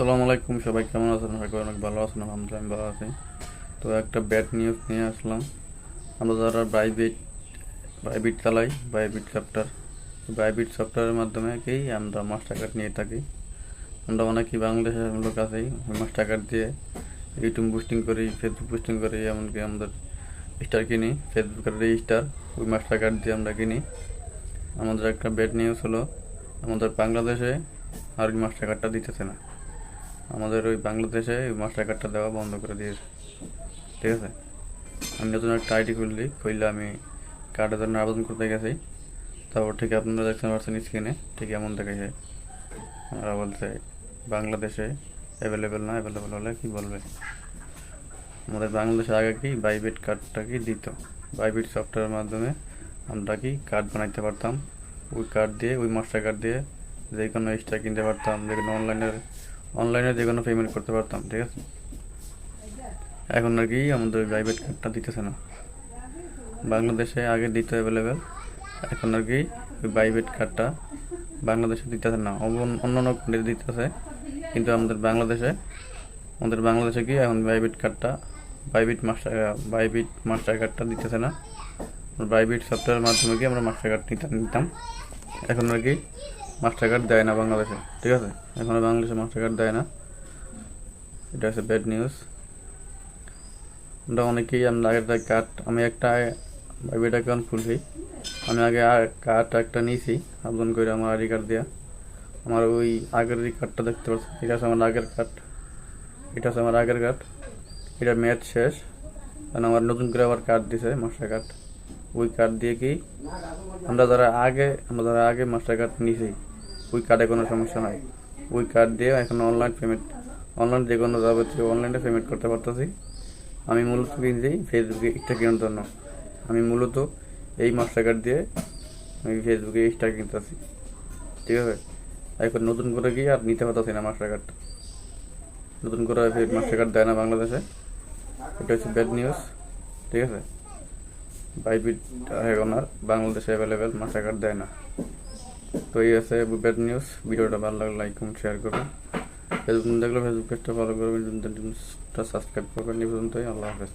আসসালামু আলাইকুম, সবাই কেমন আছেন? আশা করি অনেক ভালো আছেন। আলহামদুলিল্লাহ আমি ভালো আছি। তো একটা ব্যাড নিউজ নিয়ে আসলাম। আমরা যারা বাইবিট চালাই, বাইবিট সফটওয়্যার, বাইবিট সফটওয়্যারের মাধ্যমে কি আমরা মাস্টার কার্ড নিয়ে থাকি। আমরা অনেকেই বাংলাদেশের লোক আছেই, ওই মাস্টার কার্ড দিয়ে ইউটিউব বুস্টিং করি, ফেসবুক বুস্টিং করি, এমনকি আমাদের স্টার কিনি, ফেসবুকের স্টার ওই মাস্টার কার্ড দিয়ে আমরা কিনি। আমাদের একটা ব্যাড নিউজ হলো, আমাদের বাংলাদেশে আর ওই মাস্টার কার্ডটা দিতেছে না। আমাদের ওই বাংলাদেশে ওই মাস্টার কার্ডটা দেওয়া বন্ধ করে দিয়েছে। ঠিক আছে, আমি নতুন একটা আইডি খুললে আমি কার্ডের জন্য আবেদন করতে গেছি। তারপর ঠিক আপনারা দেখতে পাচ্ছেন স্ক্রিনে, ঠিক এমন দেখাইছে। ওরা বলছে বাংলাদেশে অ্যাভেলেবেল না, অ্যাভেলেবেল হলে কি বলবে। আমাদের বাংলাদেশে আগে কি বাইবিট কার্ডটা কি দিত, বাইবিট সফটওয়্যারের মাধ্যমে আমরা কি কার্ড বানাইতে পারতাম। ওই কার্ড দিয়ে, ওই মাস্টার কার্ড দিয়ে যে কোনো স্টার কিনতে পারতাম, যে কোনো অনলাইনে যে কোনো পেমেন্ট করতে পারতাম। ঠিক আছে, এখন আর কি আমাদের প্রাইভেট কার্ডটা দিতেছে না। বাংলাদেশে আগে দিত অ্যাভেলেবেল, এখন আর কি ওই প্রাইভেট কার্ডটা বাংলাদেশে দিতেছে না, অন্য কান্ট্রিতে দিতেছে, কিন্তু আমাদের বাংলাদেশে কি এখন প্রাইভেট মাস্টার কার্ডটা দিতেছে না। প্রাইভেট সফটওয়্যারের মাধ্যমে কি আমরা মাস্টার কার্ড নিতাম। এখন আর কি মাস্টার কার্ড দেয় না বাংলাদেশে। ঠিক আছে, এখন বাংলাদেশে মাস্টার কার্ড দেয় না। এটা হচ্ছে ব্যাড নিউজ। আমরা অনেকেই আমরা আগের কার্ড, আমি একটা প্রাইভেট অ্যাকাউন্ট খুলছি, আমি আগে কার্ড একটা নিয়েছি আবেদন করে আমার আইডি কার্ড দেওয়া। আমার ওই আগের যে কার্ডটা দেখতে পাচ্ছি, এটা হচ্ছে আমার আগের কার্ড, এটা ম্যাচ শেষ, কারণ আমার নতুন করে আবার কার্ড দিছে মাস্টার কার্ড। ওই কার্ড দিয়ে কি আমরা যারা আগে মাস্টার কার্ড নিয়েছি, ওই কার্ডে কোনো সমস্যা নাই। ওই কার্ড দিয়ে এখন অনলাইন যে কোনো যাবতীয় অনলাইনে পেমেন্ট করতে পারতেছি। আমি মূলত কিনছি ফেসবুকে স্টার কেনার জন্য। আমি মূলত এই মাস্টার কার্ড দিয়ে আমি ফেসবুকে স্টার কিনতেছি। ঠিক আছে, এখন নতুন করে গিয়ে আর নিতে পারতেছি না মাস্টার কার্ডটা। নতুন করে মাস্টার কার্ড দেয় না বাংলাদেশে। এটা হচ্ছে ব্যাড নিউজ। ঠিক আছে, বাইবিট এখন আর বাংলাদেশে অ্যাভেলেবেল মাস্টার কার্ড দেয় না। তো এই আছে ব্যাড নিউজ। ভিডিওটা ভালো লাগলে লাইক কমেন্ট শেয়ার করবেন। ফেসবুক দেখলে ফেসবুক পেজটা ফলো করবেন, সাবস্ক্রাইব করবেন। এই পর্যন্তই, আল্লাহ হাফেজ।